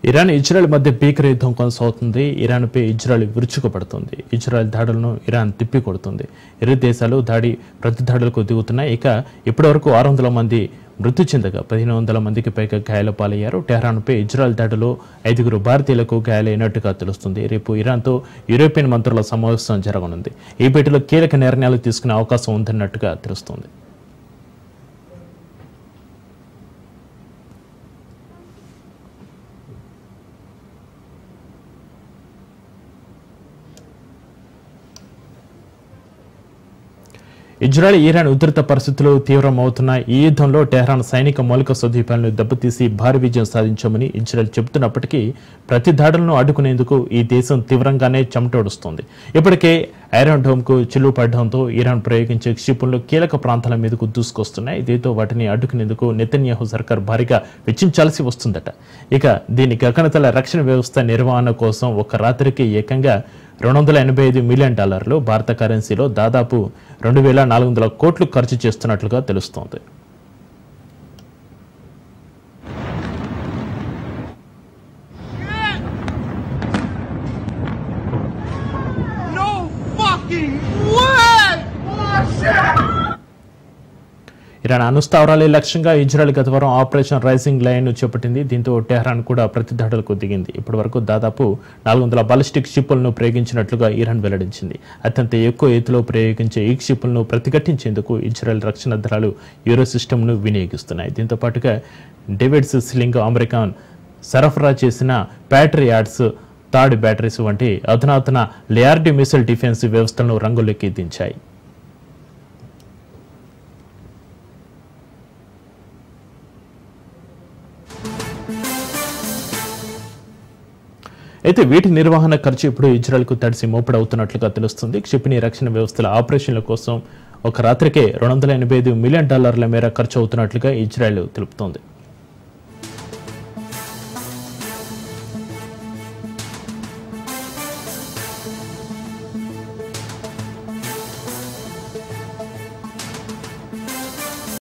Iran Israel మధ్య భీకర యుద్ధం కొనసాగుతుంది. ఇరాన్పై ఇజ్రాయెల్ విరుచుకుపడుతుంది. ఇజ్రాయెల్ దాడులను ఇరాన్ తిప్పికొడుతుంది. ఇరు దేశాలు ప్రతి దాడులకు దిగుతున్నాయి. ఇక ఇప్పటివరకు 600 మంది మృతి చెందగా 1500 మందికి పైగా గాయాల పాలయ్యారు. టెహ్రాన్పై ఇజ్రాయెల్ దాడిలో 5 భారతీయులకు గాయాలైనట్టుగా తెలుస్తుంది. రేపు ఇరాన్తో యూరోపియన్ మంత్రుల సమావేశం జరగనుంది. ఈ భేటీలో కీలక నిర్ణయాలు తీసుకునే అవకాశం ఉందన్నట్టుగా తెలుస్తుంది. ఇజ్రాయెల్ ఇరాన్ ఉధృత పరిస్థితులు తీవ్రమవుతున్న ఈ యుద్ధంలో టెహ్రాన్ సైనిక మౌలిక సదుపాయాలను దెబ్బతీసి భారీ విజయం సాధించామని ఇజ్రాయెల్ చెబుతున్నప్పటికీ ప్రతి దాడులను అడ్డుకునేందుకు ఈ దేశం తీవ్రంగానే చెమటోడుస్తోంది. ఇప్పటికే ఐరన్ డోమ్కు చిల్లుపడడంతో ఇరాన్ ప్రయోగించే క్షిపణులు కీలక ప్రాంతాల మీదకు దూసుకొస్తున్నాయి. దీంతో వాటిని అడ్డుకునేందుకు నెతన్యాహు సర్కార్ భారీగా వెచ్చించాల్సి వస్తుందట. ఇక దీని గగనతల రక్షణ వ్యవస్థ నిర్వహణ కోసం ఒక రాత్రికి ఏకంగా $285 మిలియన్, భారత కరెన్సీలో దాదాపు 2400 కోట్లు ఖర్చు చేస్తున్నట్లుగా తెలుస్తోంది. ఇరాన్ అణుస్థావరాలే లక్ష్యంగా ఇజ్రాయెల్ గత వారం ఆపరేషన్ రైజింగ్ లైన్ చేపట్టింది. దీంతో టెహ్రాన్ కూడా ప్రతి దాడులకు దిగింది. ఇప్పటి వరకు దాదాపు 400 బాలిస్టిక్ క్షిపణులను ప్రయోగించినట్లుగా ఇరాన్ వెల్లడించింది. అత్యంత ఎక్కువ ఎత్తులో ప్రయోగించే ఈ క్షిపణులను ప్రతిఘటించేందుకు ఇజ్రాయెల్ రక్షణ దళాలు యూరో సిస్టమ్ను వినియోగిస్తున్నాయి. దీంతో పాటుగా డేవిడ్స్ స్లింగ్, అమెరికన్ సరఫరా చేసిన ప్యాట్రియాట్స్ థర్డ్ బ్యాటరీస్ వంటి అధునాతన లేయార్డ్ మిసైల్ డిఫెన్స్ వ్యవస్థలను రంగులోకి దించాయి. అయితే వీటి నిర్వహణ ఖర్చు ఇప్పుడు ఇజ్రాయెల్కు తడిసి మోపడవుతున్నట్లుగా తెలుస్తుంది. క్షిపణి రక్షణ వ్యవస్థల ఆపరేషన్ల కోసం ఒక రాత్రికే $285 మిలియన్ మేర ఖర్చు అవుతున్నట్లుగా ఇజ్రాయెల్ తెలుపుతోంది.